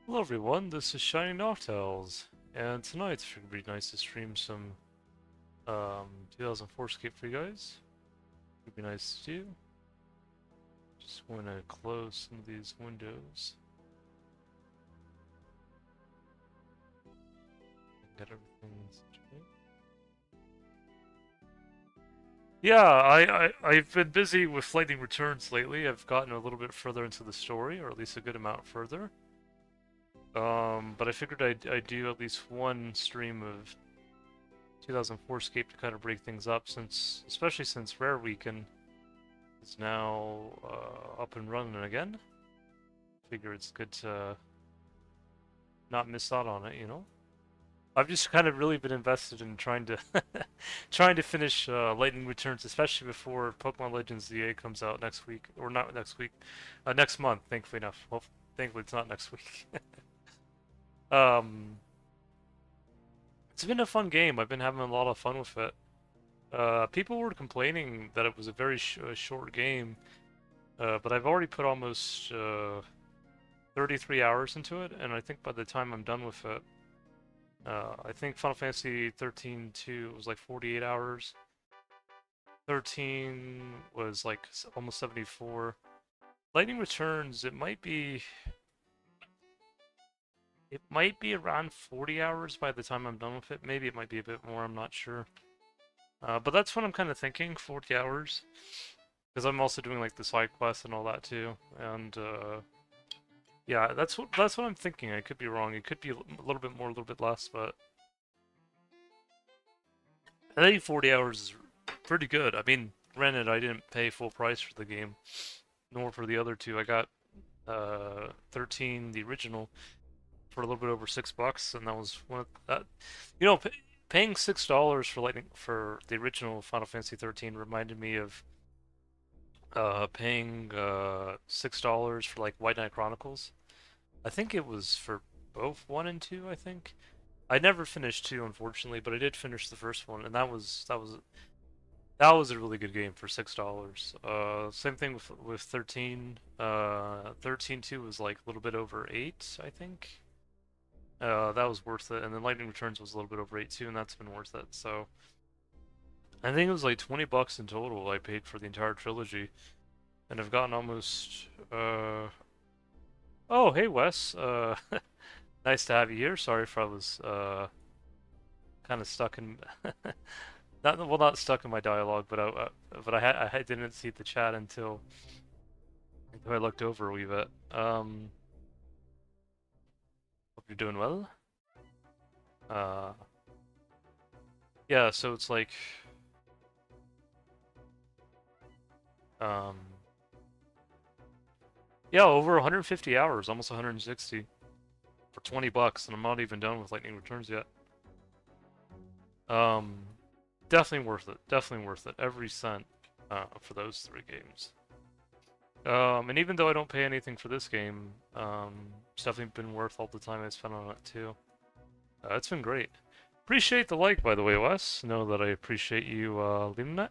Hello everyone, this is Shining Noctales, and tonight it's going to be nice to stream some 2004Scape for you guys. It'd be nice to do. Just want to close some of these windows. Get everything situated. Yeah, I've been busy with Lightning Returns lately. I've gotten a little bit further into the story, or at least a good amount further. But I figured I'd do at least one stream of 2004Scape to kind of break things up, especially since Rare Weekend is now up and running again. Figure it's good to not miss out on it, you know. I've just kind of really been invested in trying to trying to finish Lightning Returns, especially before Pokemon Legends ZA comes out next week, or not next week, next month. Thankfully enough. Well, thankfully it's not next week. um, it's been a fun game. I've been having a lot of fun with it. People were complaining that it was a very short game, but I've already put almost 33 hours into it, and I think by the time I'm done with it, I think Final Fantasy 13-2 was like 48 hours. 13 was like almost 74. Lightning Returns, it might be around 40 hours by the time I'm done with it. Maybe it might be a bit more, I'm not sure. But that's what I'm kind of thinking, 40 hours. Because I'm also doing like the side quests and all that too. And yeah, that's what I'm thinking. I could be wrong. It could be a little bit more, a little bit less, but I think 40 hours is pretty good. I mean, granted, I didn't pay full price for the game, nor for the other two. I got 13, the original, for a little bit over $6, and that was one of that. You know, paying $6 for the original Final Fantasy 13 reminded me of paying $6 for like White Knight Chronicles. I think it was for both 1 and 2, I think. I never finished 2, unfortunately, but I did finish the first one, and that was a really good game for $6. Same thing with 13. 13-2 was like a little bit over 8, I think. That was worth it, and then Lightning Returns was a little bit over 8 too, and that's been worth it. So I think it was like $20 in total I paid for the entire trilogy, and I've gotten almost. Oh, hey Wes. Nice to have you here. Sorry if I was kind of stuck in not stuck in my dialogue, but I didn't see the chat until I looked over a wee bit. Hope you're doing well. Uh, yeah, so it's like um, yeah, over 150 hours, almost 160 for $20, and I'm not even done with Lightning Returns yet. Um, definitely worth it. Definitely worth it. Every cent for those 3 games. And even though I don't pay anything for this game, it's definitely been worth all the time I spent on it too. It's been great. Appreciate the like, by the way, Wes. Know that I appreciate you leaving that.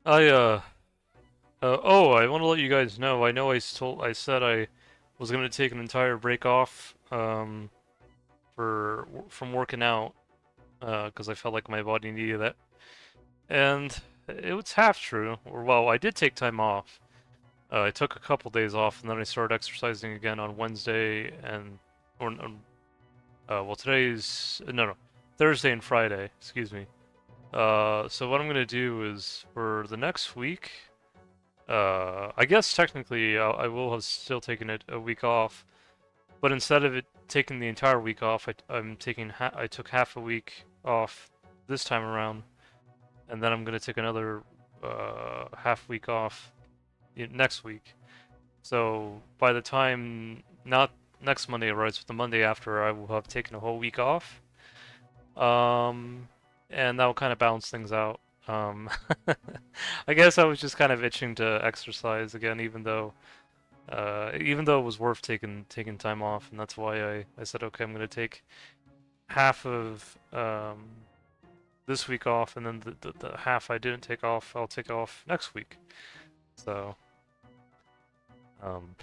Uh, oh, I want to let you guys know. I know I said I was gonna take an entire break off from working out because I felt like my body needed it, and it was half true. Or well, I did take time off. I took a couple days off, and then I started exercising again on Wednesday well, today's no, Thursday and Friday. Excuse me. So what I'm gonna do is for the next week. I guess technically I will have still taken a week off, but instead of it taking the entire week off, I took half a week off this time around, and then I'm gonna take another half week off next week. So by the time not next Monday arrives, but the Monday after, I will have taken a whole week off. Um, and that will kind of balance things out. Um, I guess I was just kind of itching to exercise again, even though it was worth taking time off, and that's why I said, okay, I'm gonna take half of this week off, and then the half I didn't take off, I'll take off next week. So, um,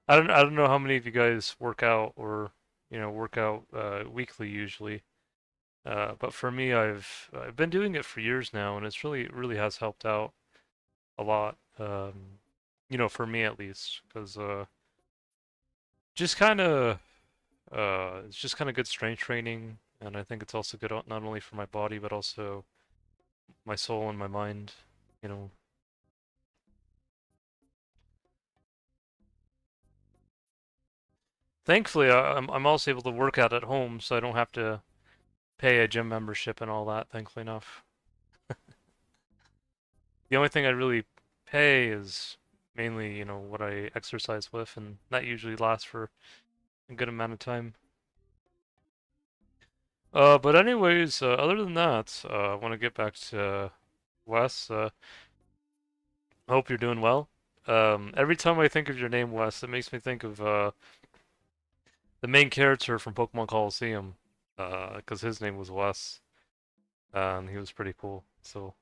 I don't know how many of you guys work out or work out weekly usually. But for me, I've been doing it for years now, and it's really has helped out a lot. For me at least, because just kind of it's just kind of good strength training, and I think it's also good not only for my body but also my soul and my mind. You know, thankfully, I'm also able to work out at home, so I don't have to pay a gym membership and all that. Thankfully enough, the only thing I really pay is mainly what I exercise with, and that usually lasts for a good amount of time. But anyways, other than that, I want to get back to Wes. I hope you're doing well. Every time I think of your name, Wes, it makes me think of the main character from Pokemon Coliseum, because his name was Wes, and he was pretty cool. So,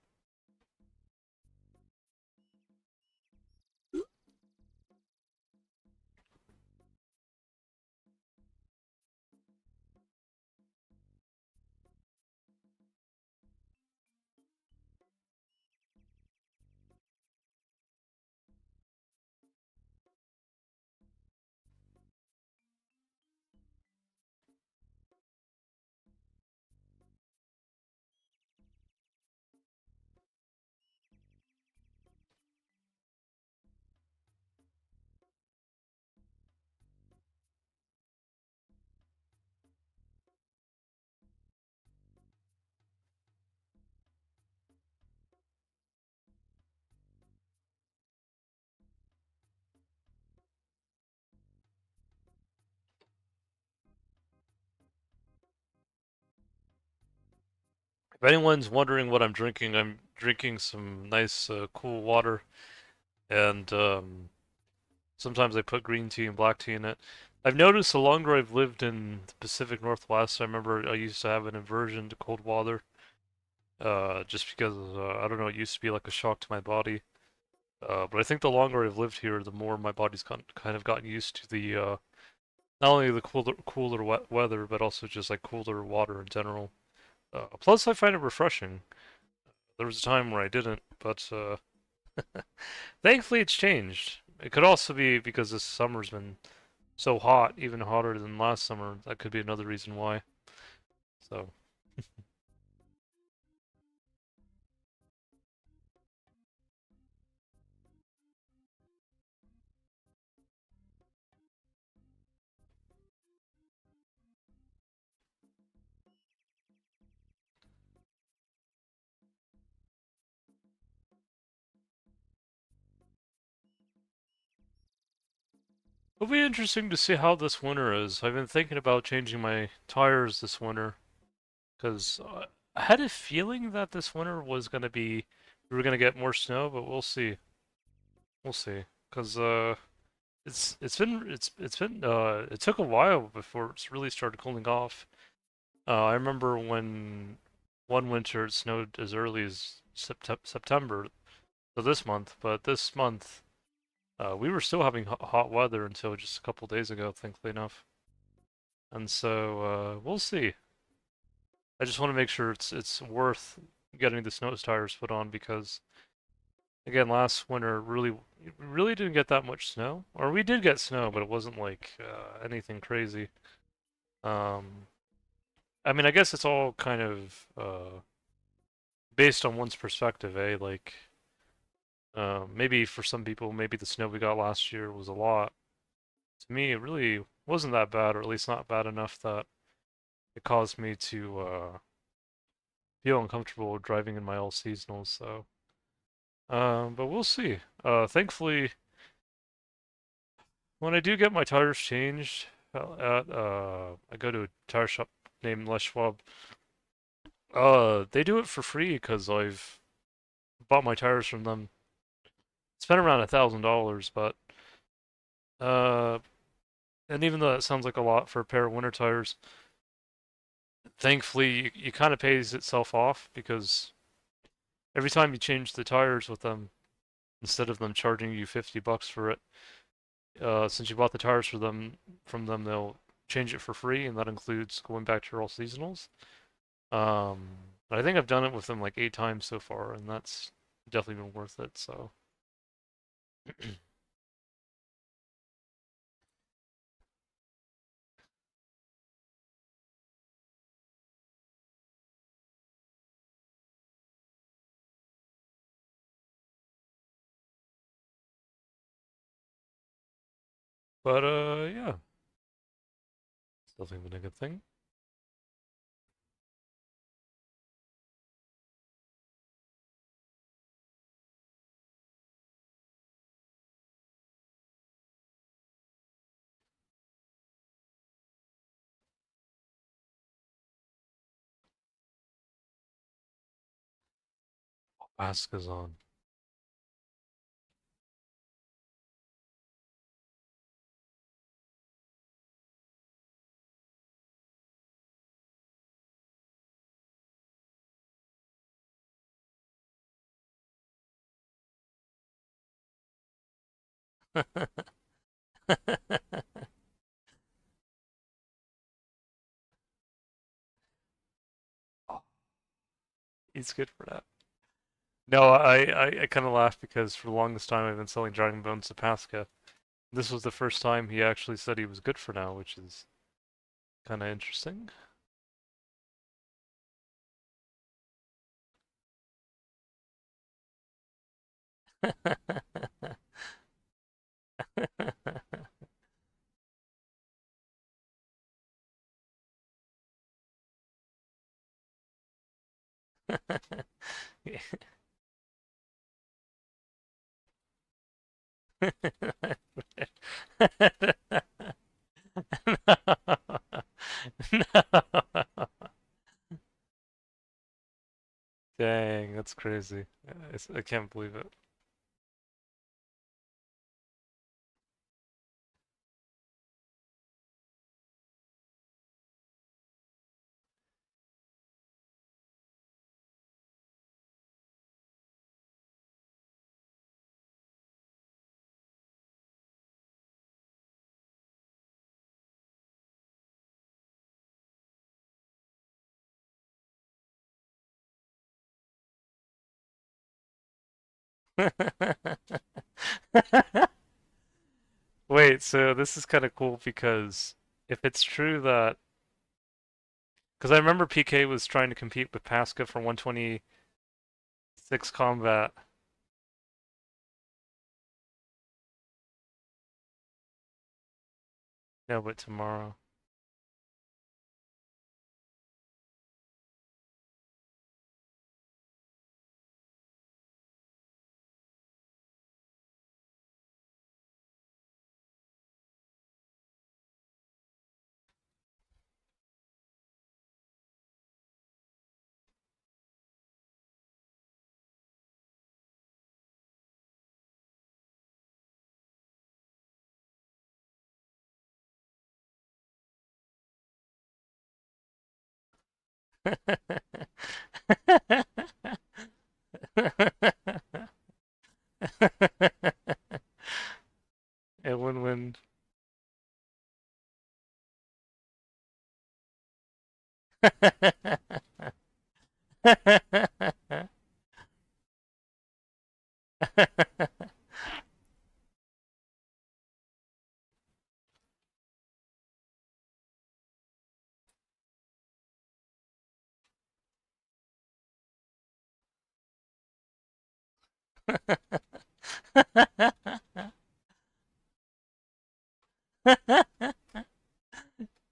if anyone's wondering what I'm drinking, I'm drinking some nice, cool water, and sometimes I put green tea and black tea in it. I've noticed the longer I've lived in the Pacific Northwest, I remember I used to have an aversion to cold water, just because I don't know, it used to be like a shock to my body. But I think the longer I've lived here, the more my body's kind of gotten used to the not only the cooler weather, but also just like cooler water in general. Plus, I find it refreshing. There was a time where I didn't, but thankfully it's changed. It could also be because this summer's been so hot, even hotter than last summer. That could be another reason why. So, it'll be interesting to see how this winter is. I've been thinking about changing my tires this winter because I had a feeling that this winter was gonna be we were gonna get more snow, but we'll see. We'll see. Because it took a while before it's really started cooling off. I remember when one winter it snowed as early as September, so this month, but this month we were still having hot weather until just a couple days ago, thankfully enough. And so we'll see. I just want to make sure it's worth getting the snow tires put on because again, last winter really didn't get that much snow. Or we did get snow, but it wasn't like anything crazy. Um, I mean, I guess it's all kind of based on one's perspective, eh? Like, maybe for some people, maybe the snow we got last year was a lot. To me, it really wasn't that bad, or at least not bad enough that it caused me to feel uncomfortable driving in my all seasonals. So, but we'll see. Thankfully, When I do get my tires changed, I go to a tire shop named Les Schwab. They do it for free because I've bought my tires from them. Spent around $1,000, but uh, and even though that sounds like a lot for a pair of winter tires, thankfully you kind of pays itself off because every time you change the tires with them, instead of them charging you $50 for it, since you bought the tires for them from them, they'll change it for free, and that includes going back to your all seasonals. Um, I think I've done it with them like 8 times so far, and that's definitely been worth it. So, but yeah, it's definitely been a good thing. Alaska's on. He's good for that. No, I kind of laughed because for the longest time I've been selling Dragon Bones to Pasca. This was the first time he actually said he was good for now, which is kind of interesting. No. Dang, that's crazy. I can't believe it. Wait, so this is kind of cool because if it's true that, because I remember PK was trying to compete with Pasca for 126 combat. No, but tomorrow. A win-win.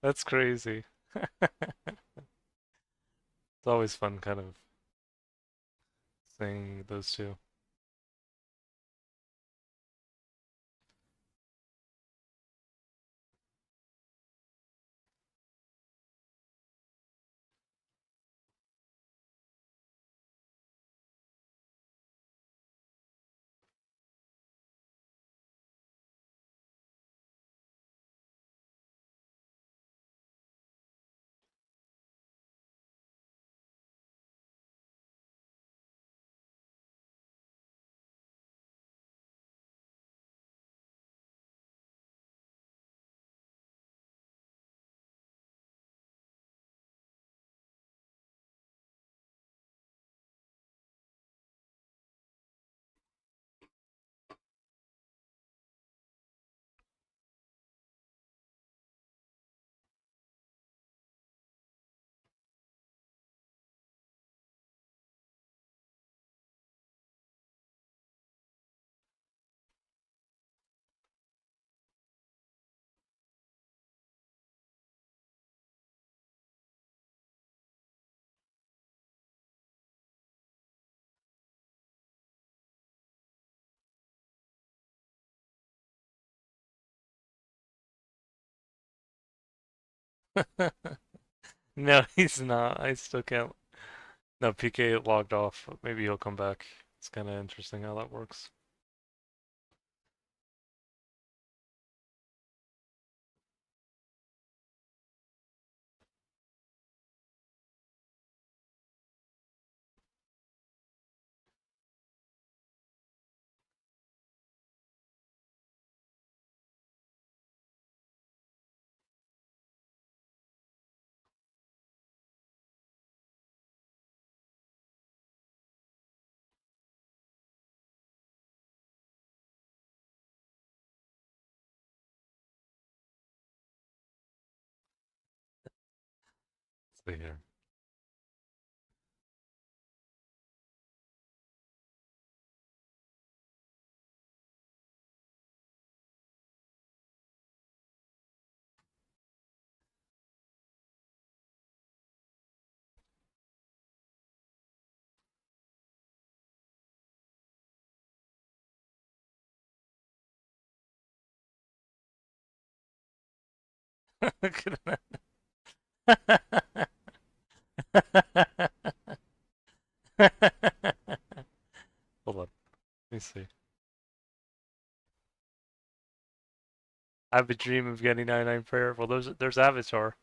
That's crazy. It's always fun kind of seeing those two. No, he's not. I still can't. No, PK logged off. Maybe he'll come back. It's kind of interesting how that works. See here. Look at that. Hold on. Let me see. I have a dream of getting 99 prayer. Well, there's Avatar.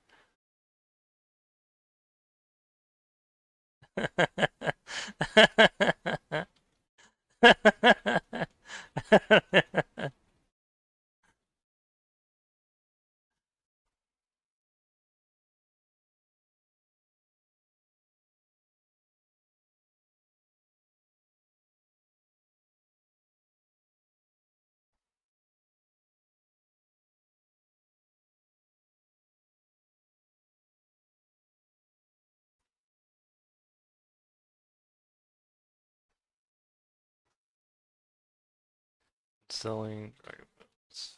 Selling Dragon Boats.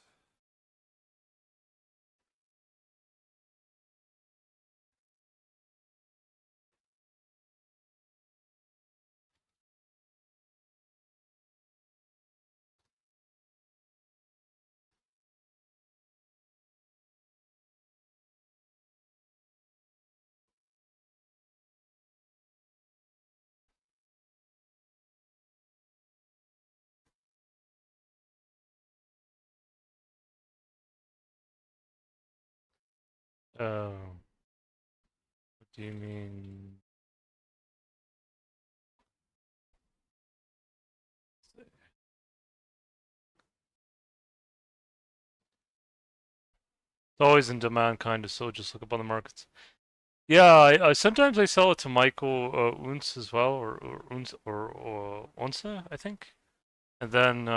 What do you mean? It's always in demand, kind of. So just look up on the markets. Yeah, I sometimes I sell it to Michael Unz as well, or Unz or Onsa, I think. And then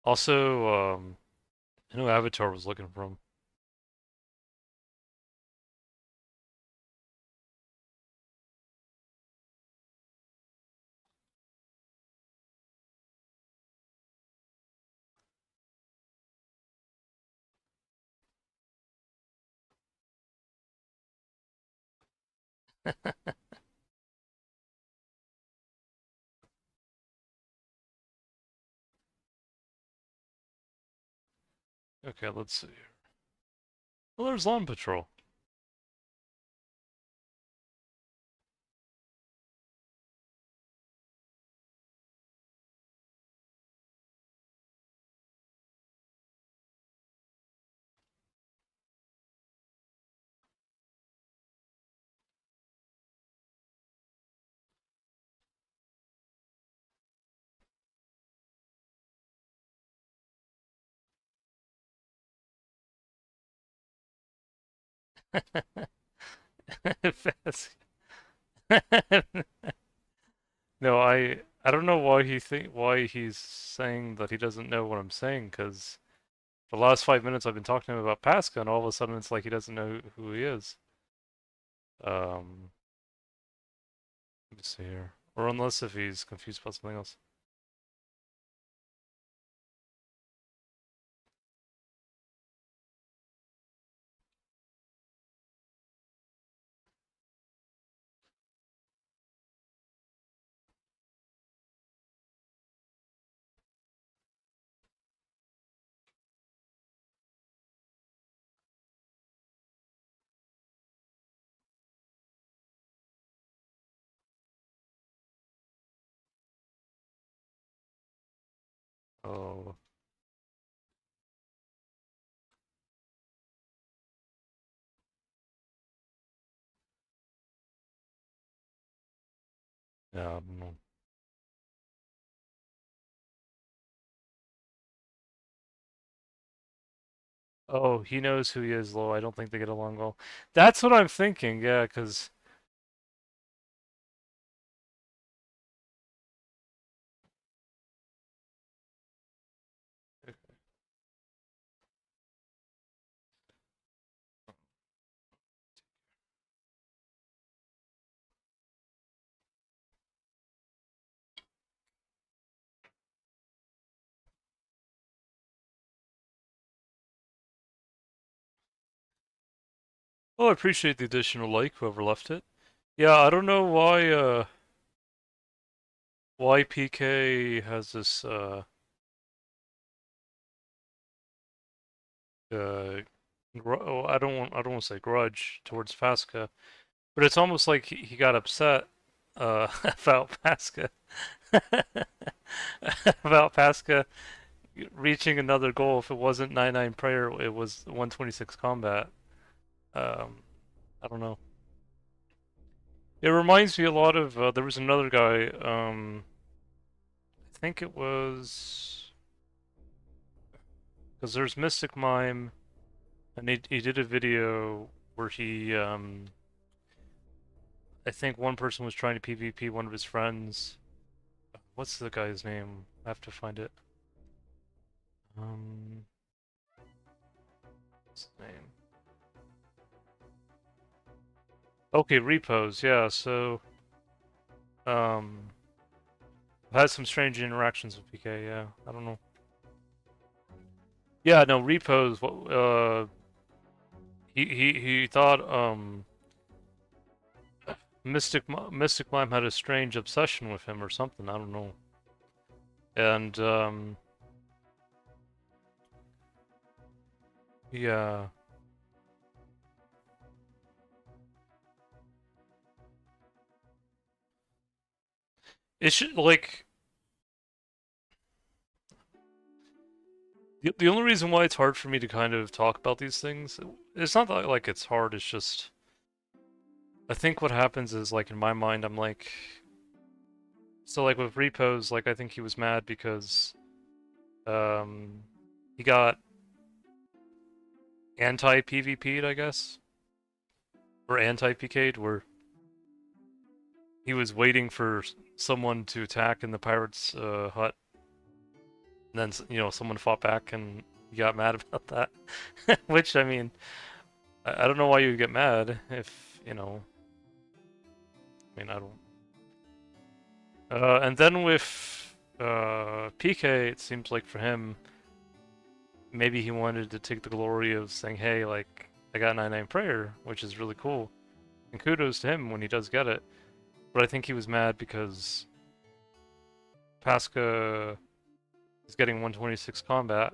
also I know Avatar was looking for him. Okay, let's see. Well, there's Lawn Patrol. Fast. No, I don't know why he's saying that he doesn't know what I'm saying, because the last 5 minutes I've been talking to him about Pascal, and all of a sudden it's like he doesn't know who he is. Um, let me see here. Or unless if he's confused about something else. Oh. Yeah, I don't know. Oh, he knows who he is, Lo. I don't think they get along well. That's what I'm thinking, yeah, because... Oh, I appreciate the additional like, whoever left it. Yeah, I don't know why PK has this, uh, I don't want to say grudge towards Pasca, but it's almost like he got upset, about Pasca. About Pasca reaching another goal. If it wasn't 99 prayer, it was 126 combat. Um, I don't know. It reminds me a lot of there was another guy. I think it was because there's Mystic Mime, and he did a video where he I think one person was trying to PvP one of his friends. What's the guy's name? I have to find it. Um, what's his name? Okay, repos. Yeah. So um, I've had some strange interactions with PK. Yeah, I don't know. Yeah, no repos. What? He thought Mystic Mime had a strange obsession with him or something. I don't know. And yeah, it should like the only reason why it's hard for me to kind of talk about these things. It's not that like it's hard. It's just I think what happens is like in my mind I'm like so like with repos like I think he was mad because um he got anti PvP'd I guess or anti PK'd where he was waiting for someone to attack in the pirates' hut, and then someone fought back, and he got mad about that. Which I mean, I don't know why you would get mad if I mean, I don't. And then with PK, it seems like for him, maybe he wanted to take the glory of saying, "Hey, like I got 99 prayer," which is really cool, and kudos to him when he does get it. But I think he was mad because Pasca is getting 126 combat.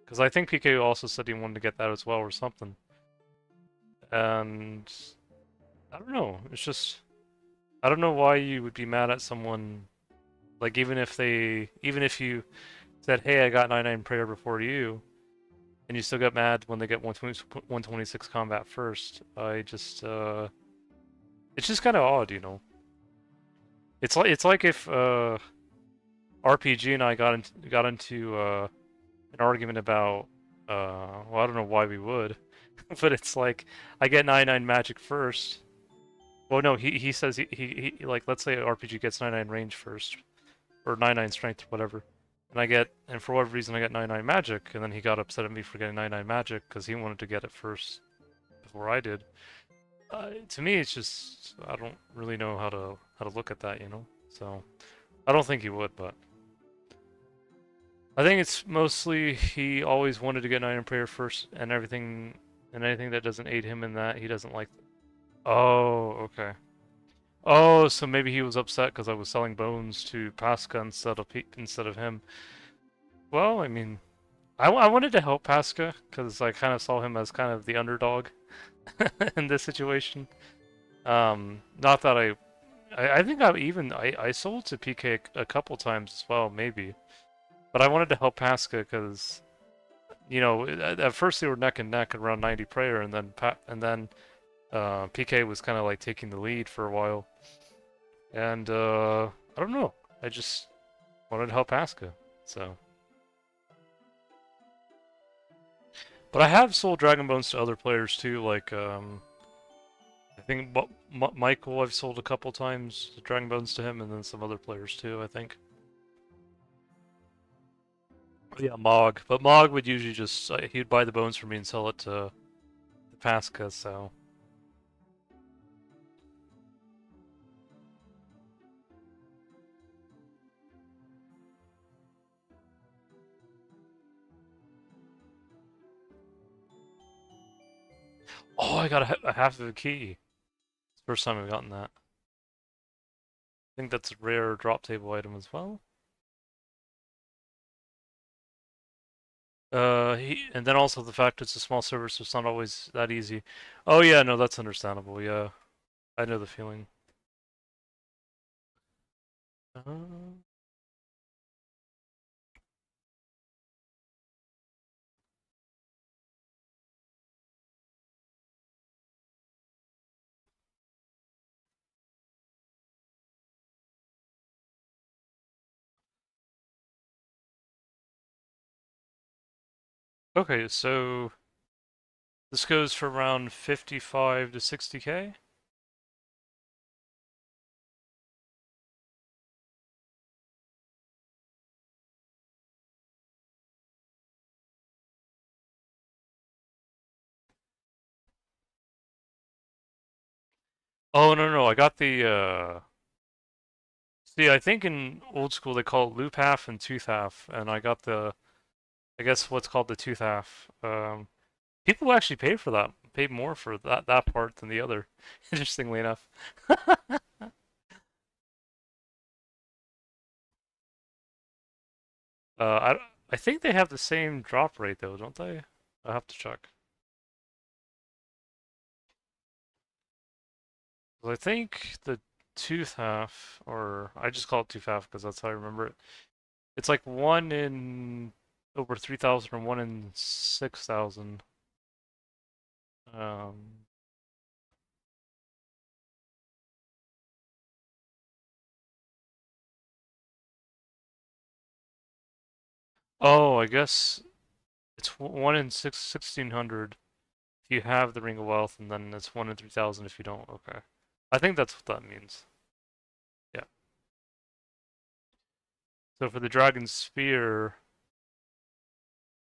Because I think PK also said he wanted to get that as well or something. And I don't know. It's just I don't know why you would be mad at someone like even if you said, "Hey, I got 99 prayer before you," and you still get mad when they get 126 combat first. It's just kind of odd, you know. It's like if RPG and I got into an argument about well, I don't know why we would, but it's like I get 99 magic first. Well, no, he says he like let's say RPG gets 99 range first or 99 strength or whatever, and for whatever reason I get 99 magic, and then he got upset at me for getting 99 magic because he wanted to get it first before I did. To me, it's just I don't really know how to look at that, you know. So I don't think he would, but. I think it's mostly he always wanted to get Knight in Prayer first, and anything that doesn't aid him in that, he doesn't like. Oh, okay. Oh, so maybe he was upset because I was selling bones to Pasca instead of him. Well, I mean, I wanted to help Pasca because I kind of saw him as kind of the underdog in this situation. Not that I think I sold to PK a couple times as well, maybe. But I wanted to help Pasca because at first they were neck and neck around 90 prayer, and then PK was kind of like taking the lead for a while, and I don't know. I just wanted to help Pasca, so. But I have sold Dragon Bones to other players too, like I think Michael I've sold a couple times Dragon Bones to him, and then some other players too, I think. Yeah, Mog. But Mog would usually just he'd buy the bones from me and sell it to Pasca, so. Oh, I got a half of a key. It's the first time I've gotten that. I think that's a rare drop table item as well. And then also the fact it's a small server, so it's not always that easy. Oh yeah, no, that's understandable. Yeah, I know the feeling. Uh, okay, so this goes for around 55 to 60k. Oh no, I got the see, I think in old school they call it loop half and tooth half, and I got I guess what's called the tooth half. People actually pay for that, pay more for that part than the other, interestingly enough. I think they have the same drop rate though, don't they? I have to check. Well, I think the tooth half, or I just call it tooth half because that's how I remember it. It's like one in over 3,000 or one in 6,000. Um, oh, I guess it's one in 1,600 if you have the Ring of Wealth, and then it's one in 3,000 if you don't. Okay. I think that's what that means. Yeah. So for the Dragon Spear,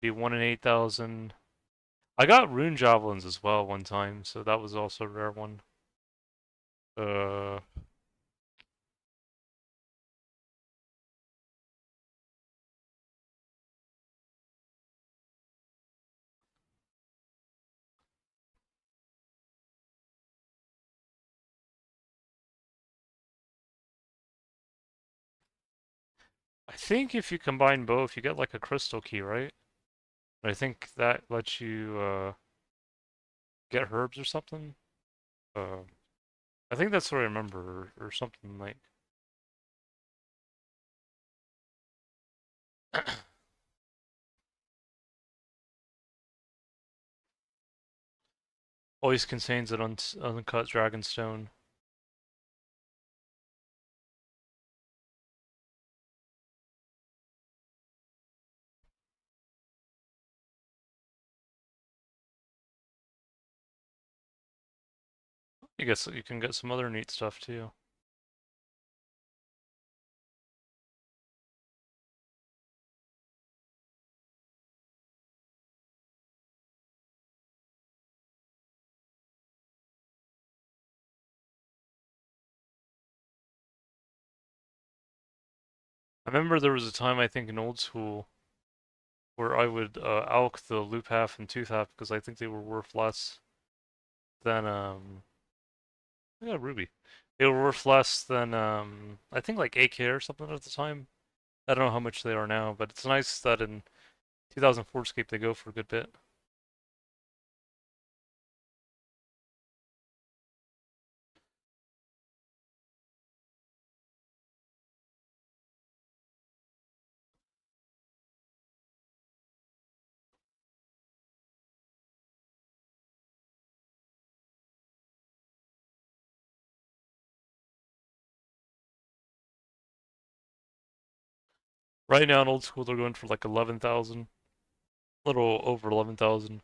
be one in 8,000. I got Rune Javelins as well one time, so that was also a rare one. Uh, I think if you combine both, you get like a crystal key, right? I think that lets you get herbs or something. Uh, I think that's what I remember, or something like. Always contains an uncut dragonstone. I guess you can get some other neat stuff too. I remember there was a time I think in old school where I would alch the loop half and tooth half because I think they were worth less than yeah, Ruby. They were worth less than I think like 8k or something at the time. I don't know how much they are now, but it's nice that in 2004Scape they go for a good bit. Right now in old school, they're going for like 11,000, a little over 11,000.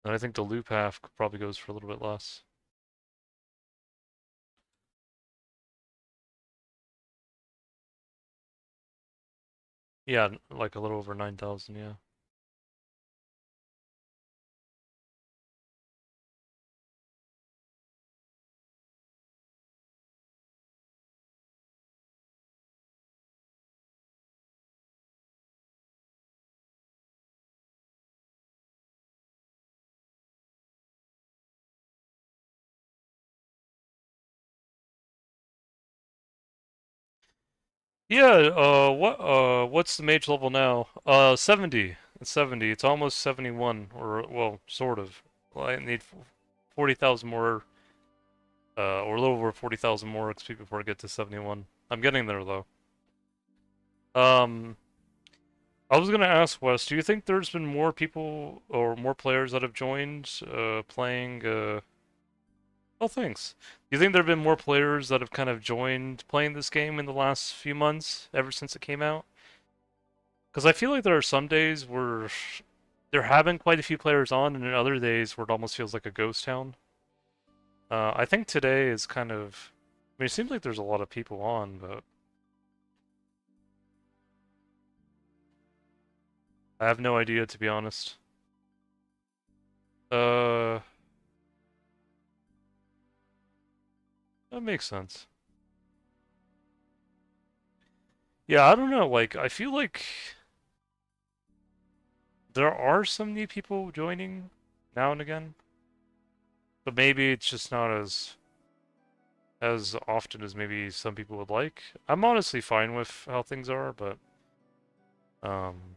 And I think the loop half probably goes for a little bit less. Yeah, like a little over 9,000, yeah. Yeah, what's the mage level now? 70. It's 70. It's almost 71, or, well, sort of. Well, I need 40,000 more, or a little over 40,000 more XP before I get to 71. I'm getting there, though. Um, I was gonna ask Wes, do you think there's been more people or more players that have joined, playing, oh, thanks. Do you think there have been more players that have kind of joined playing this game in the last few months, ever since it came out? Because I feel like there are some days where there have been quite a few players on, and in other days where it almost feels like a ghost town. I think today is kind of. I mean, it seems like there's a lot of people on, but I have no idea, to be honest. Uh, that makes sense. Yeah, I don't know. Like, I feel like there are some new people joining now and again, but maybe it's just not as often as maybe some people would like. I'm honestly fine with how things are, but um,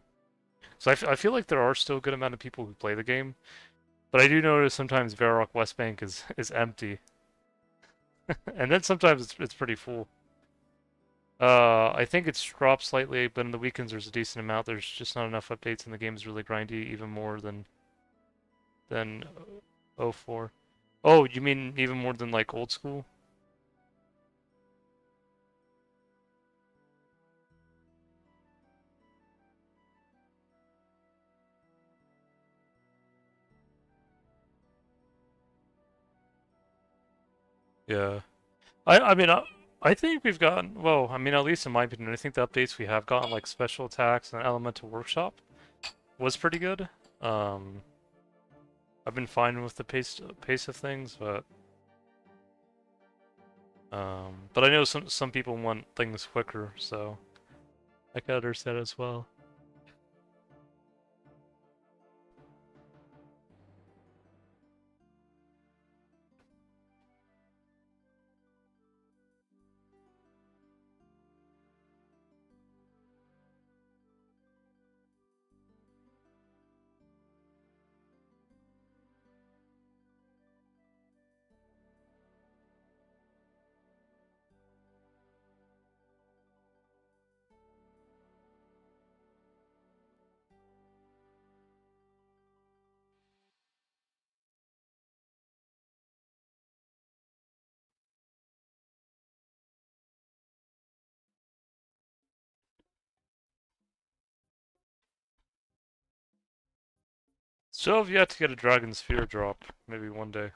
so I feel like there are still a good amount of people who play the game, but I do notice sometimes Varrock West Bank is empty, and then sometimes it's pretty full. I think it's dropped slightly, but in the weekends there's a decent amount. There's just not enough updates, and the game is really grindy, even more than 04. Oh, you mean even more than like old school? Yeah. I mean I think we've gotten, well, I mean, at least in my opinion, I think the updates we have gotten, like special attacks and elemental workshop, was pretty good. Um, I've been fine with the pace of things, but I know some people want things quicker, so I can understand as well. Still have yet to get a Dragon Sphere drop. Maybe one day.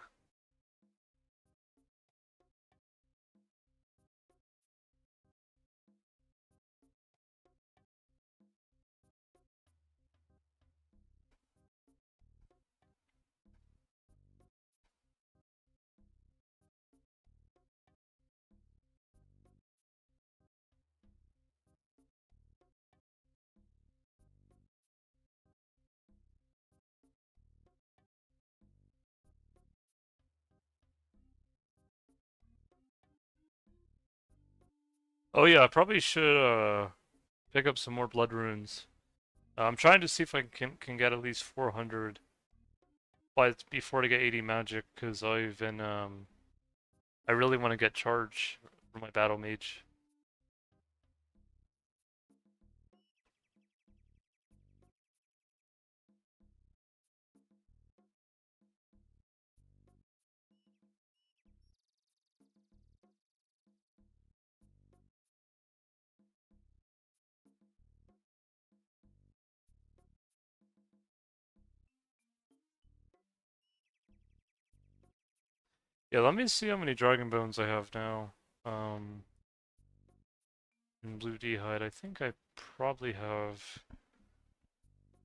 Oh yeah, I probably should pick up some more blood runes. I'm trying to see if I can get at least 400 before I get 80 magic, because I really want to get charge for my battle mage. Yeah, let me see how many Dragon Bones I have now. Um, in Blue D'hide, I think I probably have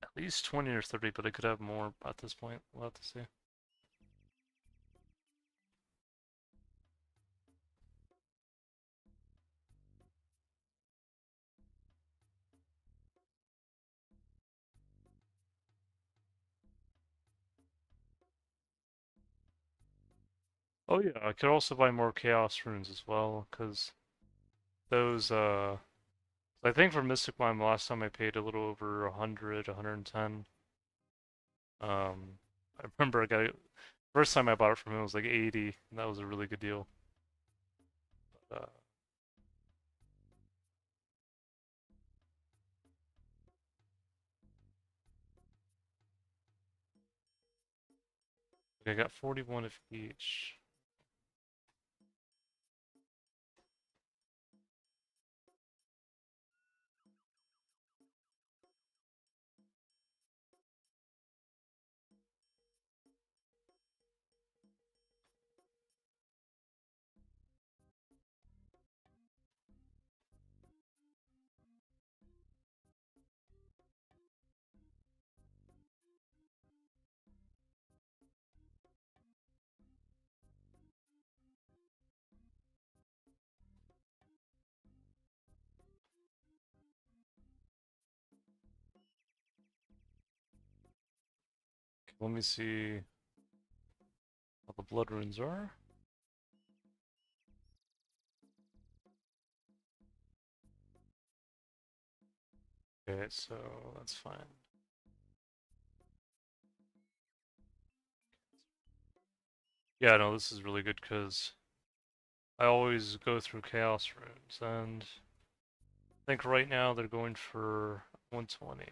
at least 20 or 30, but I could have more at this point. We'll have to see. Oh yeah, I could also buy more Chaos Runes as well, because those, I think for Mystic Mine last time I paid a little over 100, 110. I remember I got it, first time I bought it from him it was like 80, and that was a really good deal. But, I got 41 of each. Okay, let me see how the blood runes are. Okay, so that's fine. Yeah, no, this is really good because I always go through Chaos Runes, and I think right now they're going for 120.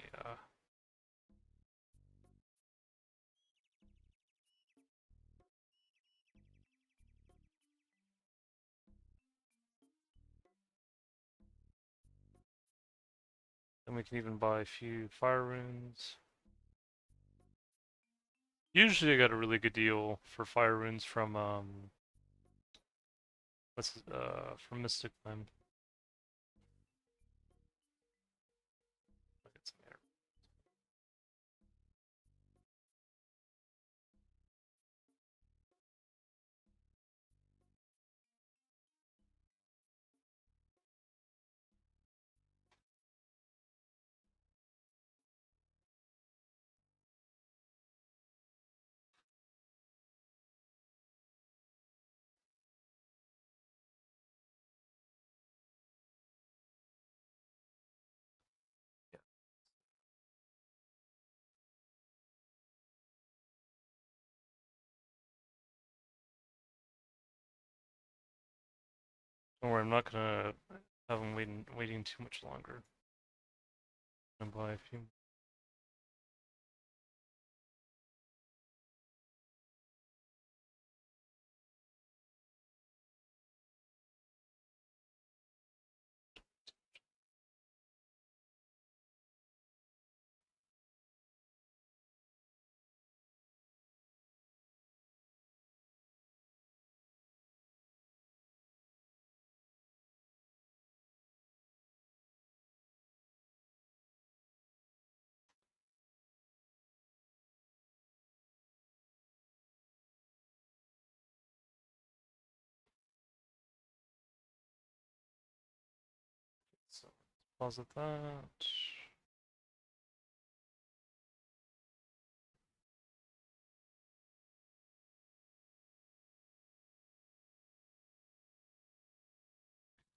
Then we can even buy a few Fire Runes. Usually I got a really good deal for Fire Runes from, from Mystic Mine. Get some air. Yeah. Don't worry, I'm not gonna have them waiting too much longer. I'm gonna buy a few. So deposit that.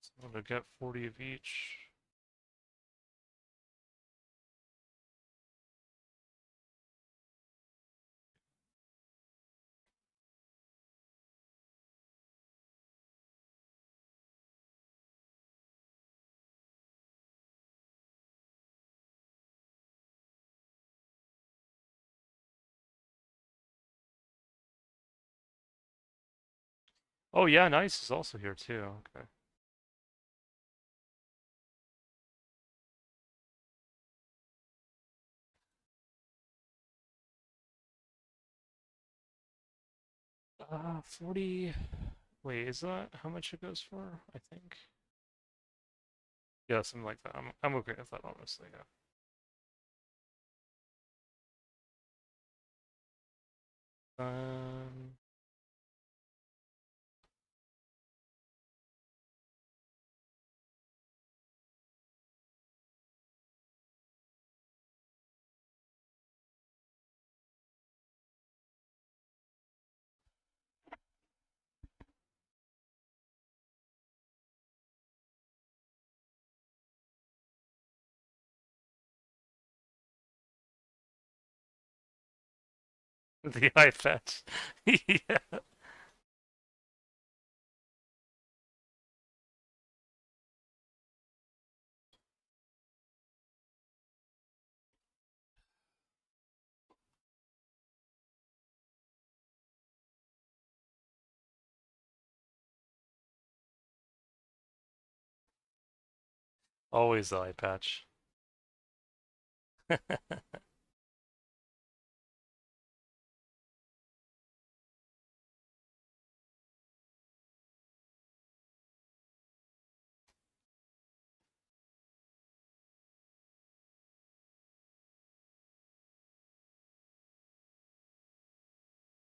So I'm gonna get 40 of each. Oh yeah, Nice is also here too. Okay. 40. Wait, is that how much it goes for? I think. Yeah, something like that. I'm okay with that, honestly. Yeah. Um, the iPads. Yeah. Always the eye patch.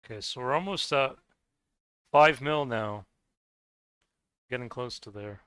Okay, so we're almost at 5 mil now. Getting close to there.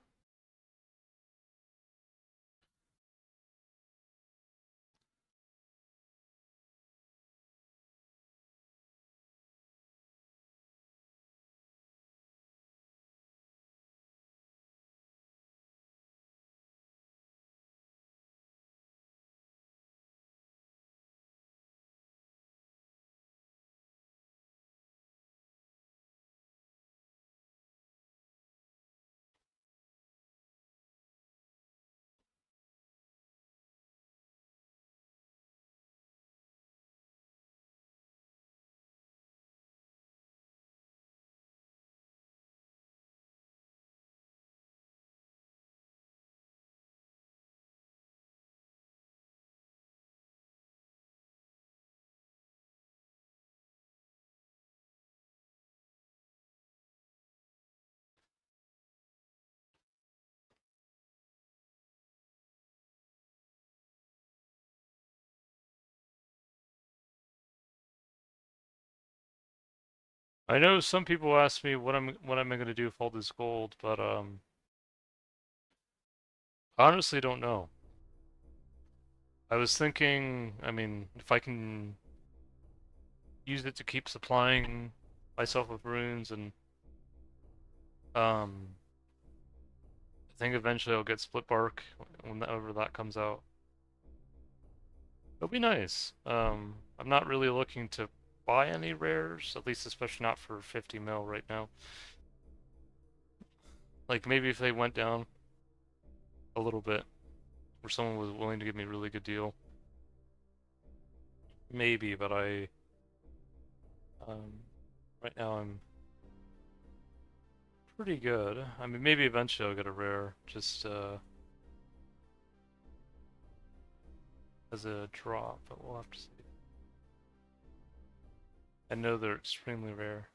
I know some people ask me what am I gonna do with all this gold, but honestly don't know. I was thinking, I mean, if I can use it to keep supplying myself with runes and um I think eventually I'll get split bark whenever that comes out. It'll be nice. I'm not really looking to buy any rares, at least especially not for 50 mil right now. Like maybe if they went down a little bit, or someone was willing to give me a really good deal, maybe. But um, right now I'm pretty good. I mean, maybe eventually I'll get a rare, just as a drop, but we'll have to see. I know they're extremely rare.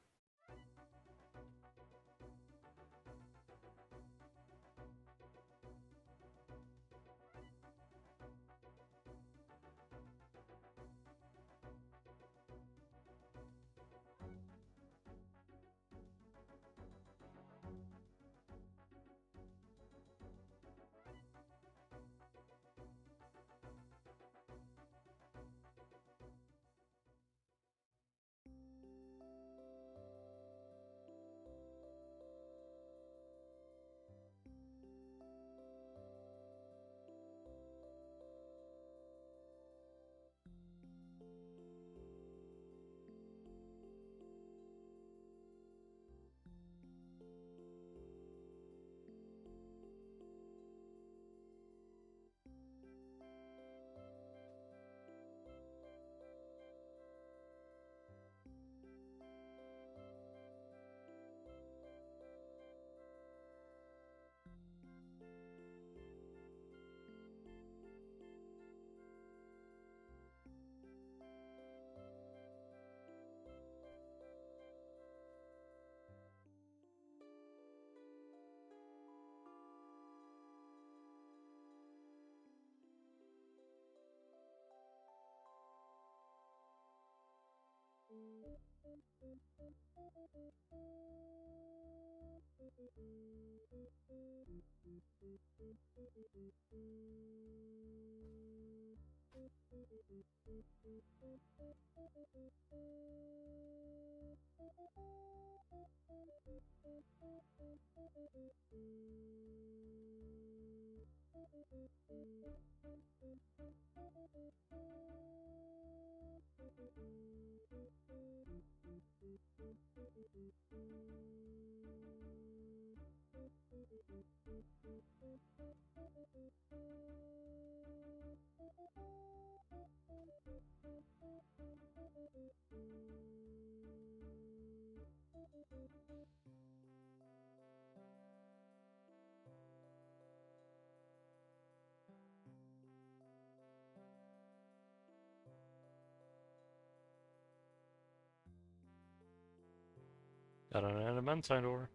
Got an adamantine ore.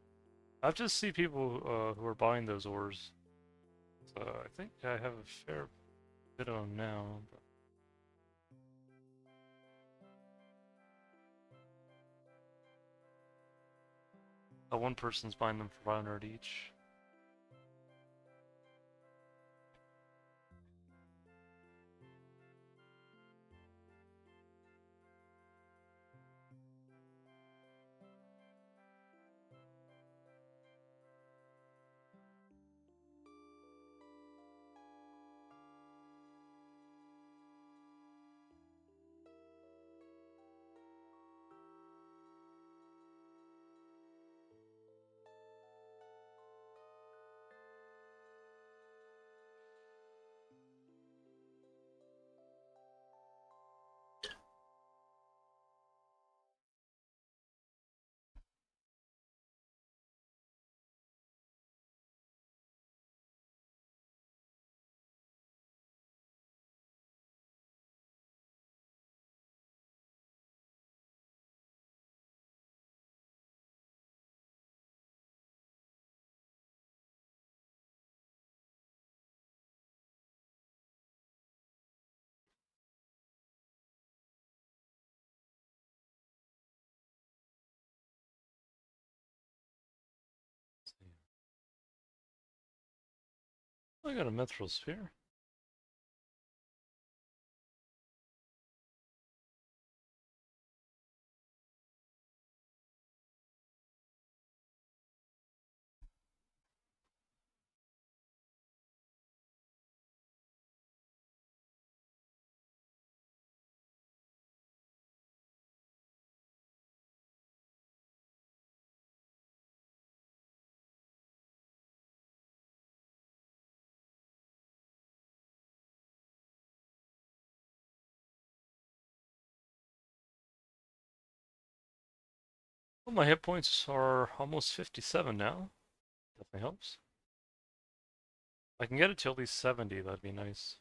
I've just seen people who are buying those ores. So I think I have a fair bit of them now. One person's buying them for 500 each. I got a mithril sphere. Well, my hit points are almost 57 now. Definitely helps. If I can get it to at least 70, that'd be nice.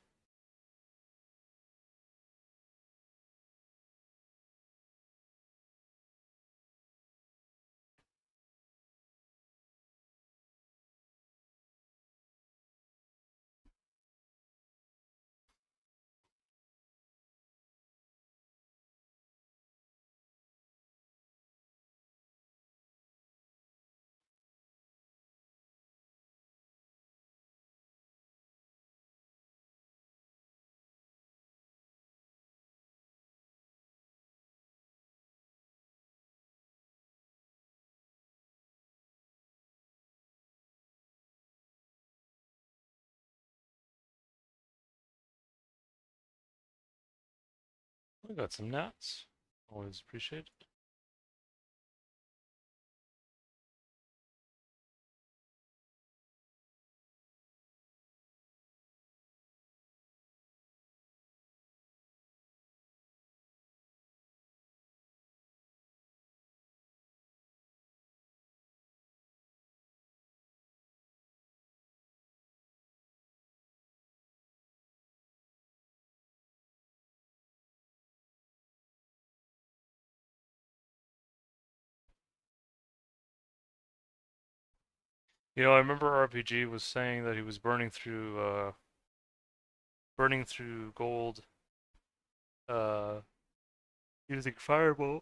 I got some gnats. Always appreciated. You know, I remember RPG was saying that he was burning through gold, uh, using firebolt.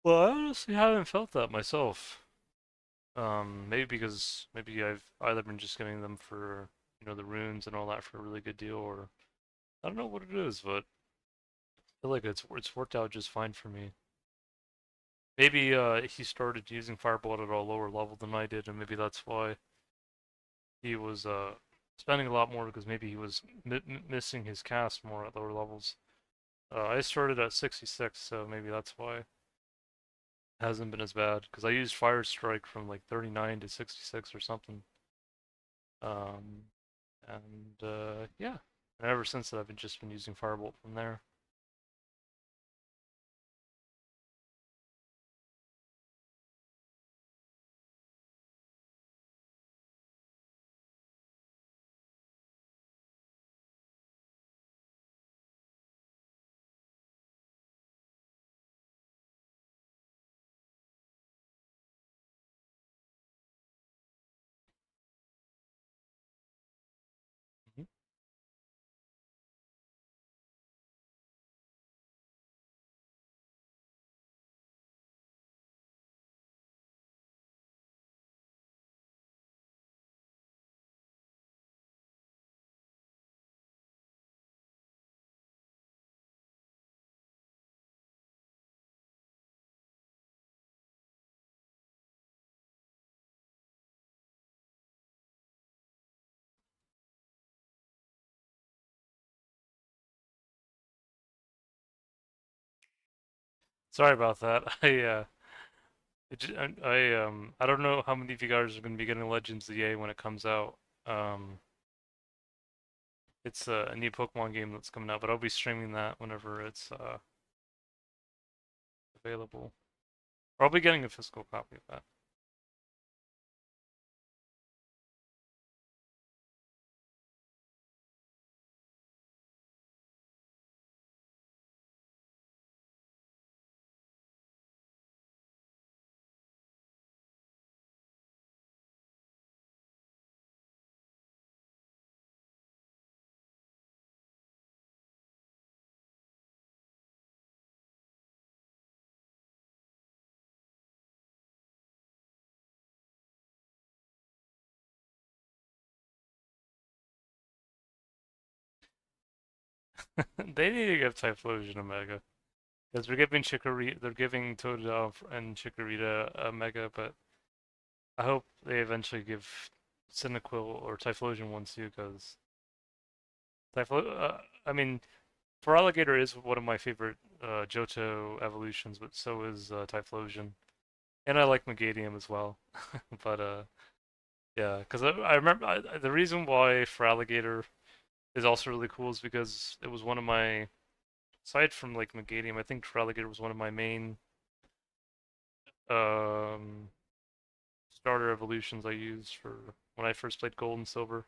Well, I honestly haven't felt that myself. Maybe because maybe I've either been just getting them for, the runes and all that for a really good deal, or I don't know what it is, but I feel like it's worked out just fine for me. Maybe he started using Firebolt at a lower level than I did, and maybe that's why he was spending a lot more because maybe he was missing his cast more at lower levels. I started at 66, so maybe that's why it hasn't been as bad. Because I used Fire Strike from like 39 to 66 or something. Um, and yeah, and ever since that I've just been using Firebolt from there. Mhm. Sorry about that. I don't know how many of you guys are going to be getting Legends EA when it comes out. Um, it's a new Pokemon game that's coming out, but I'll be streaming that whenever it's available. Or I'll be getting a physical copy of that. They need to give Typhlosion a Mega. Because they're giving Totodile and Chikorita a Mega, but I hope they eventually give Cyndaquil or Typhlosion one too, because I mean, Feraligatr is one of my favorite Johto evolutions, but so is Typhlosion. And I like Megadium as well. But yeah, because I remember the reason why Feraligatr is also really cool is because it was one of my, aside from like Megadium, I think Feraligatr was one of my main um, starter evolutions I used for when I first played Gold and Silver.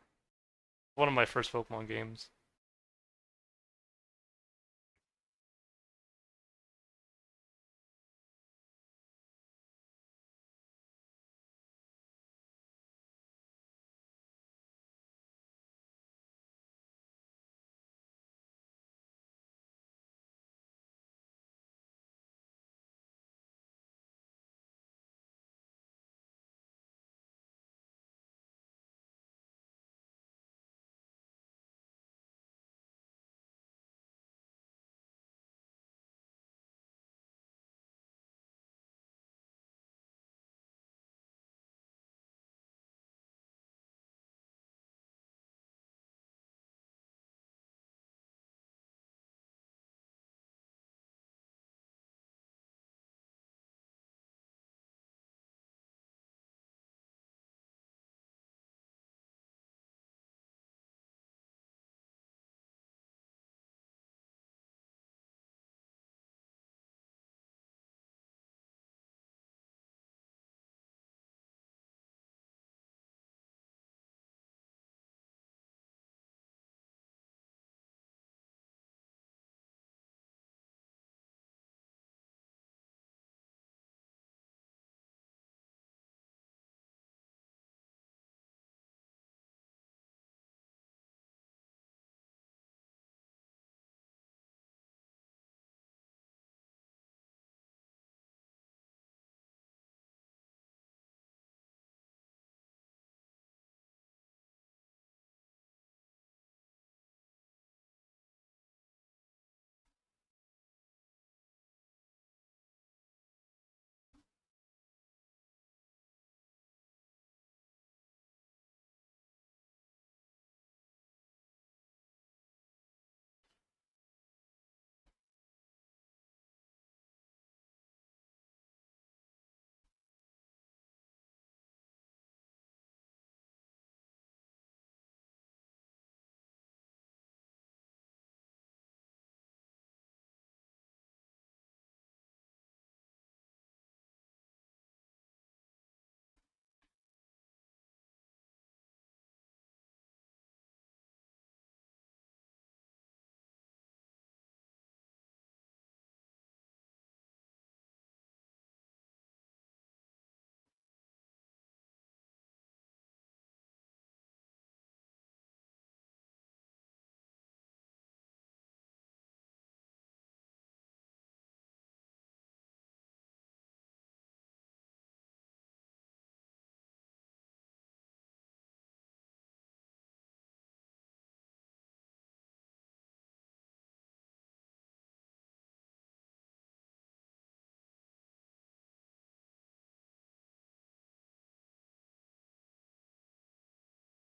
One of my first Pokemon games.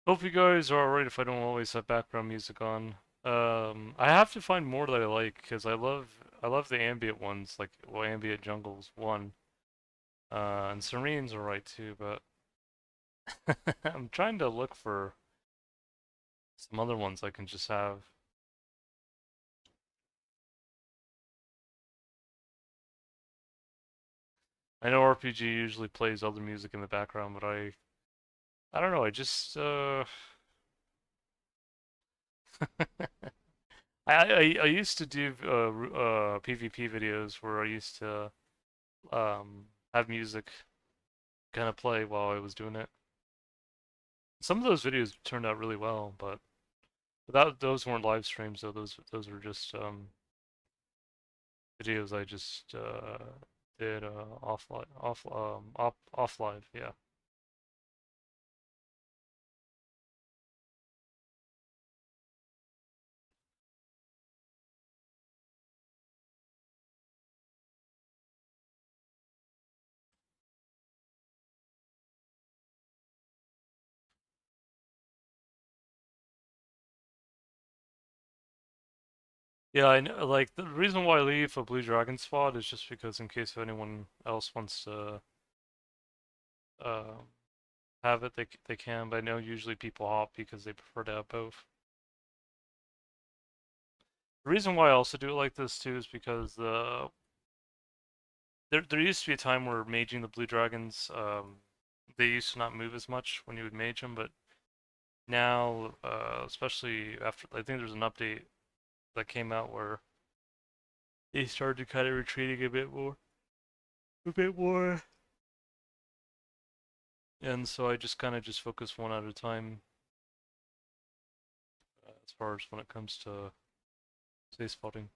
Hope you guys are alright if I don't always have background music on. I have to find more that I like because I love the ambient ones, like well, ambient jungles one. And Serene's alright too, but I'm trying to look for some other ones I can just have. I know RPG usually plays other music in the background, but I don't know, I just I used to do PvP videos where I used to have music kind of play while I was doing it. Some of those videos turned out really well, but those weren't live streams though. Those were just videos I just did off live. Yeah. Yeah, I know, like the reason why I leave a Blue Dragon spot is just because in case if anyone else wants to uh, have it, they can. But I know usually people hop because they prefer to have both. The reason why I also do it like this too is because there used to be a time where maging the Blue Dragons they used to not move as much when you would mage them, but now especially after I think there's an update that came out where they started kind of retreating a bit more. And so I just kind of just focus one at a time as far as when it comes to safe spotting.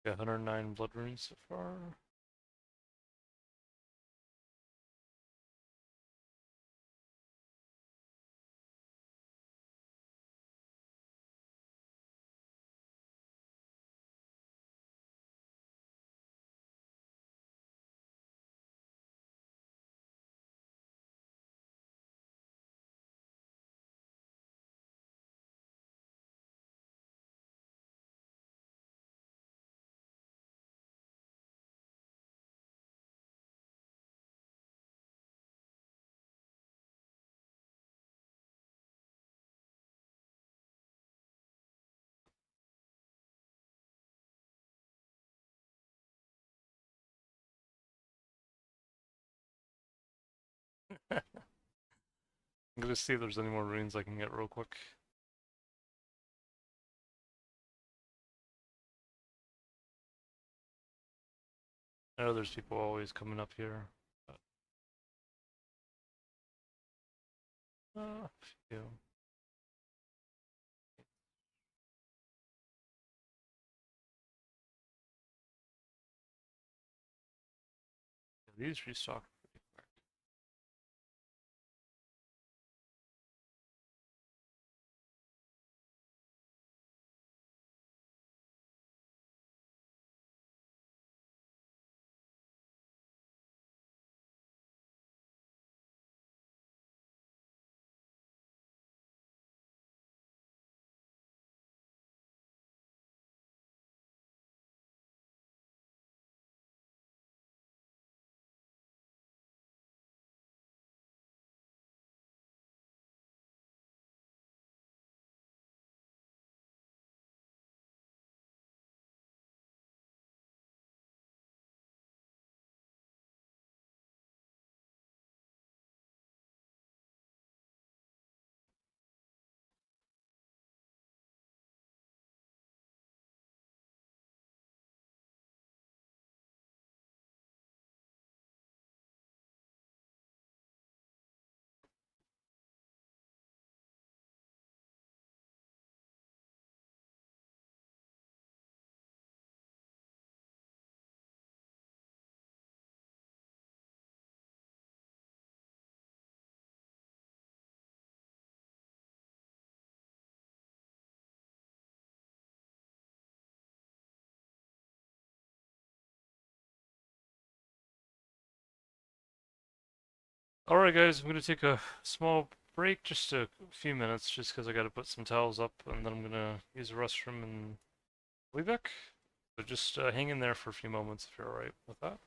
Got 109 blood runes so far. I'm gonna see if there's any more runes I can get real quick. I know there's people always coming up here. But, few. These restock pretty quick. Alright guys, I'm gonna take a small break, just a few minutes, just because I gotta put some towels up, and then I'm gonna use the restroom and we'll be back. So just hang in there for a few moments if you're alright with that.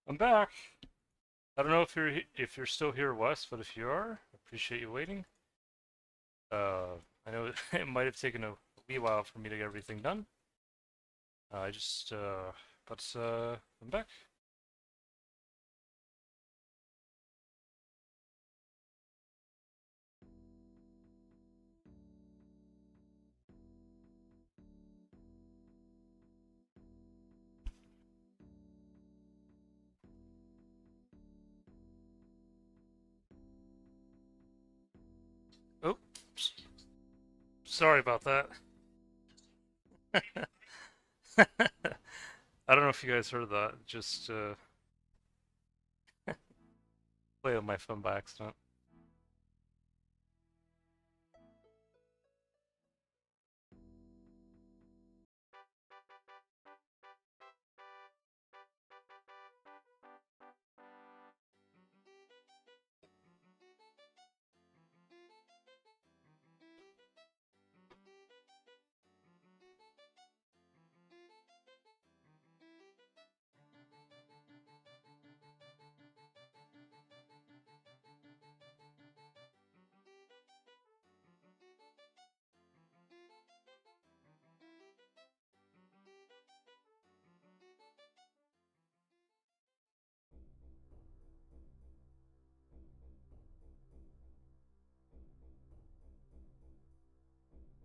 I'm back. I don't know if you're still here, Wes, but if you are, I appreciate you waiting. I know it might have taken a wee while for me to get everything done. I just but I'm back. Oops. Sorry about that. I don't know if you guys heard that. Just play on my phone by accident.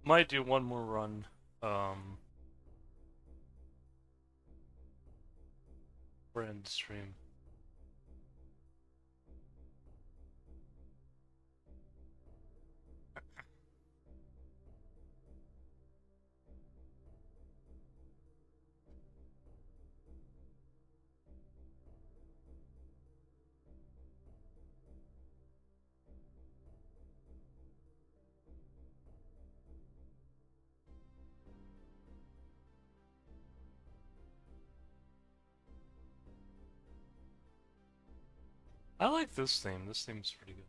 Might do one more run. We're in the stream. I like this theme. This theme's pretty good.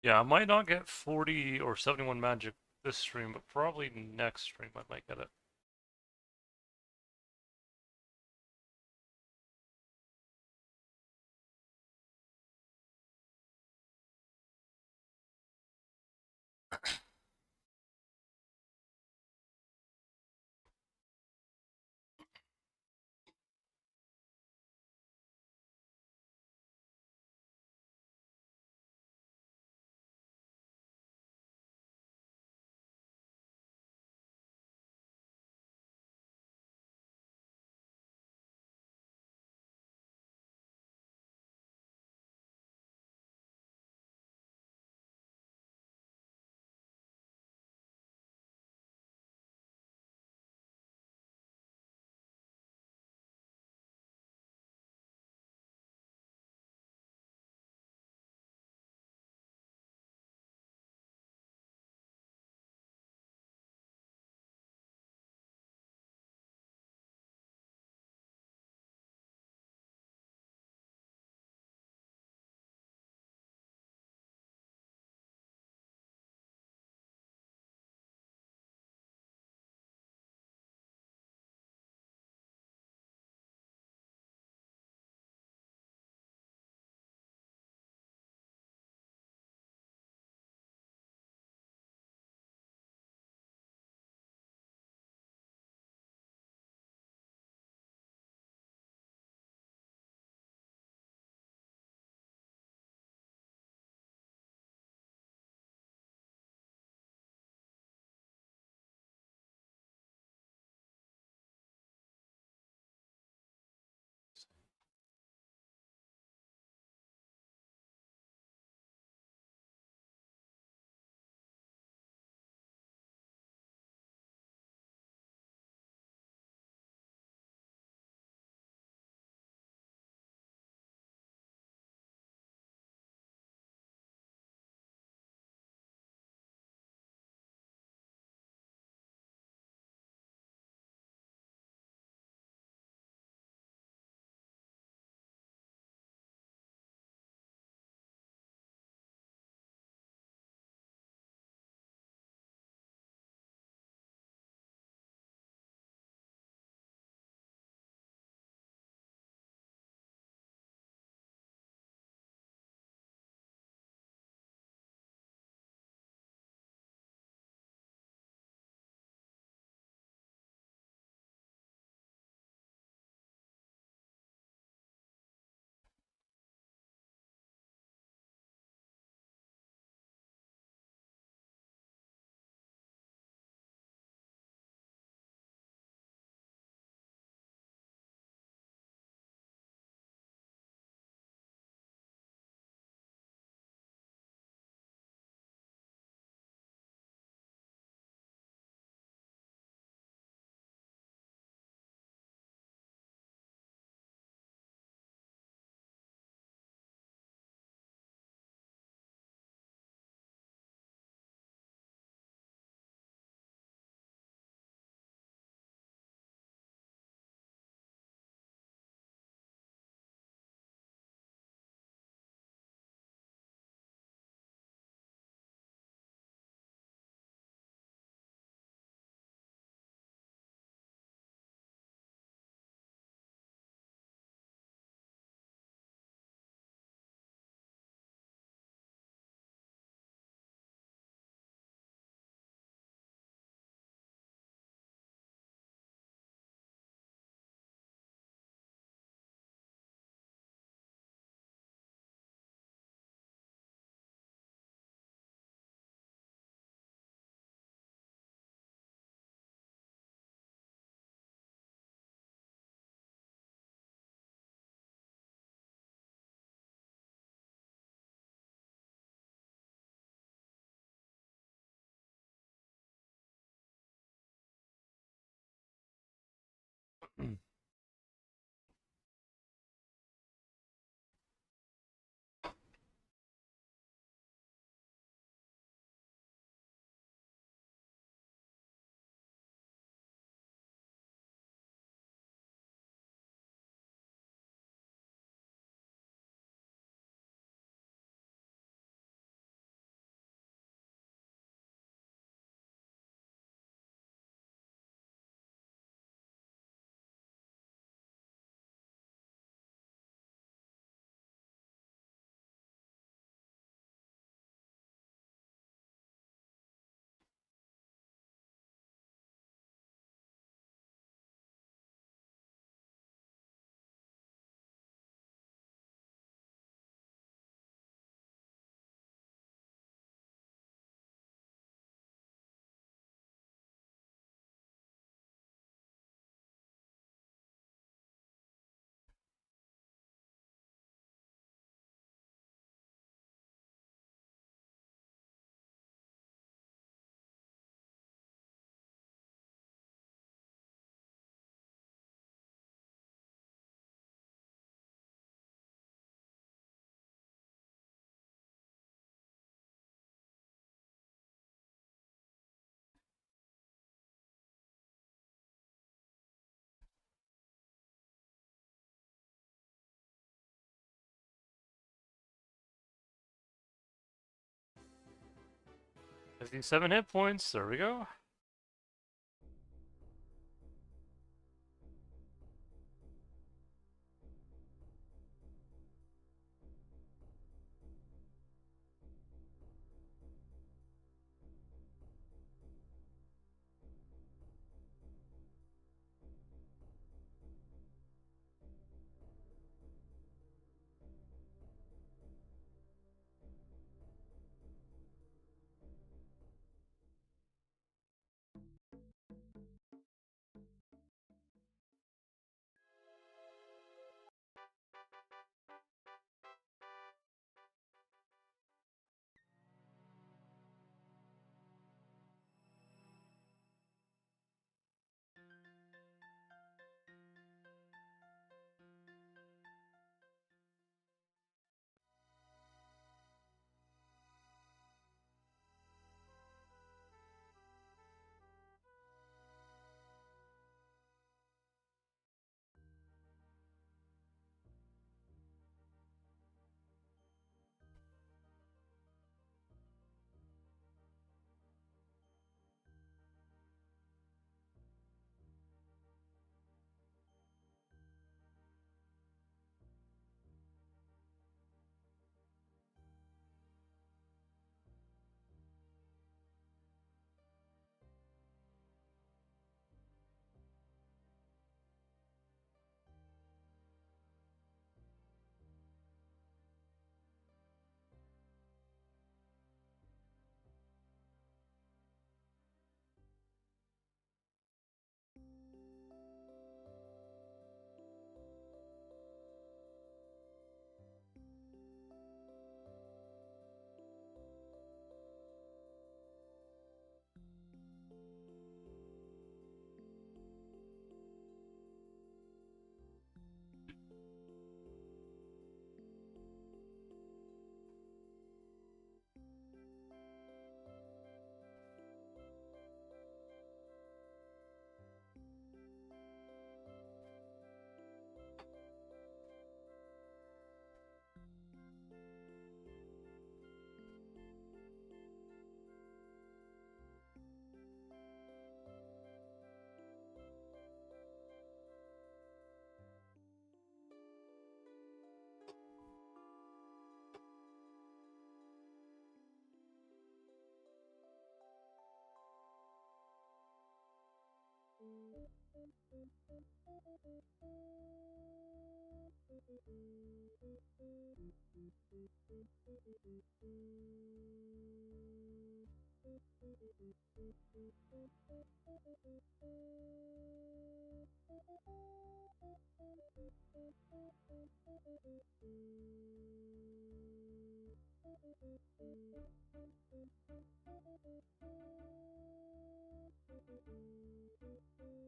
Yeah, I might not get 40 or 71 magic this stream, but probably next stream I might get it. 57 hit points. There we go.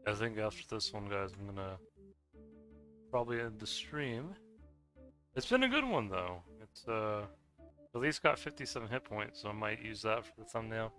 I think after this one, guys, I'm gonna probably end the stream. It's been a good one, though. It's, at least got 57 hit points, so I might use that for the thumbnail.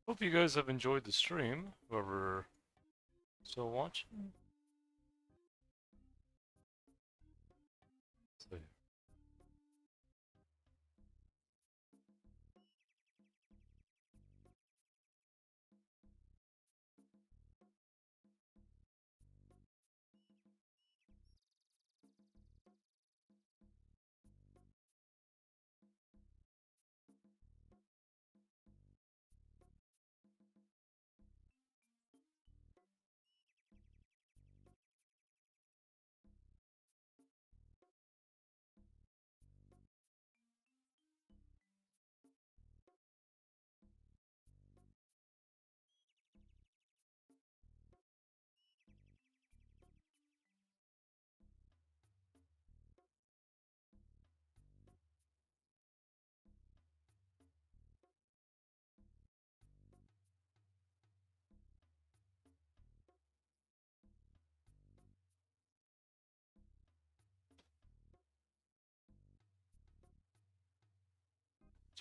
Hope you guys have enjoyed the stream, whoever still watching. So,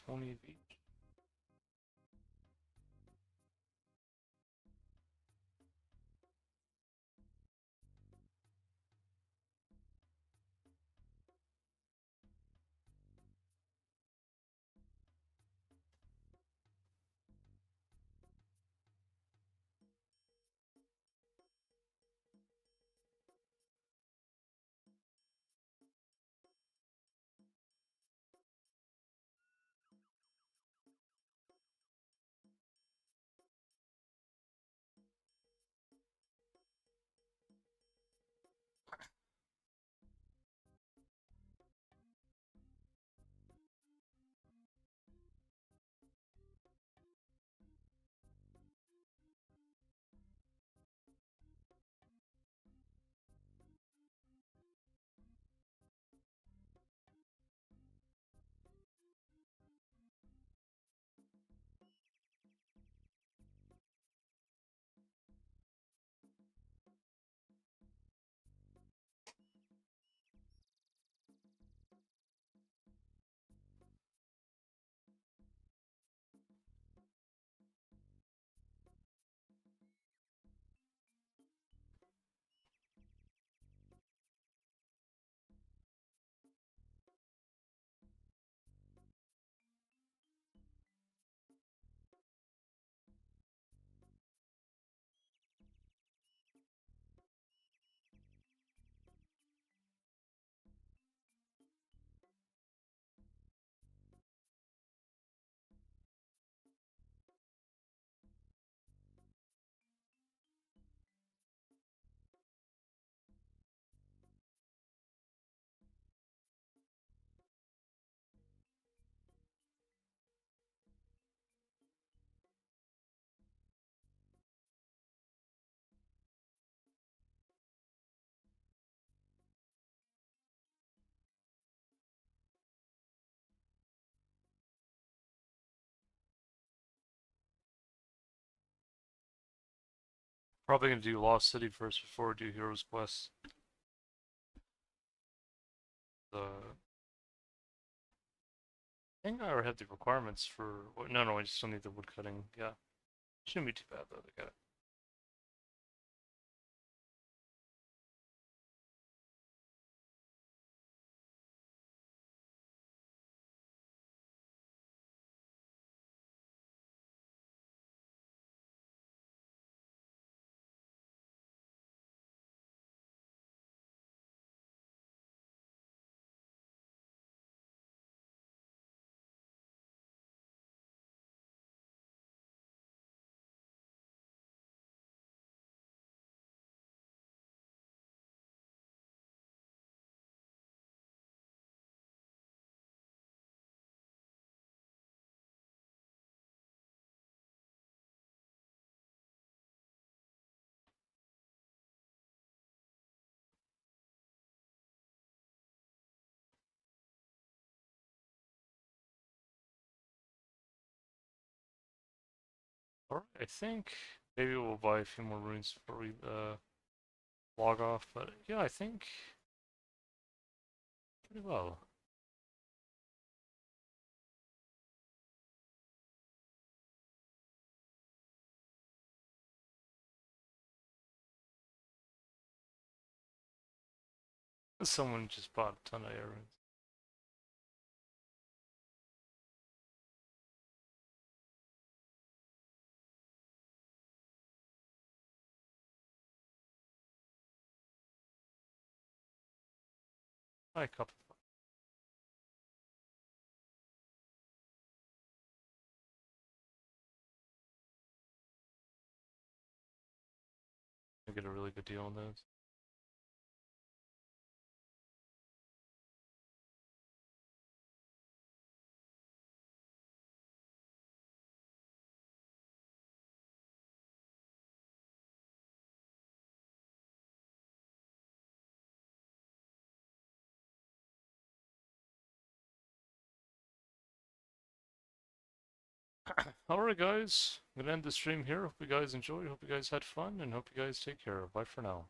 20 of each. Probably gonna do Lost City first before we do Heroes Quest. I think I already have the requirements for. No, I just don't need the wood cutting. Yeah, shouldn't be too bad though. They got it. Alright, I think maybe we'll buy a few more runes before we log off. But yeah, I think pretty well. Someone just bought a ton of errands. Buy a couple. I get a really good deal on those. Alright guys, I'm gonna end the stream here. Hope you guys enjoyed, hope you guys had fun, and hope you guys take care. Bye for now.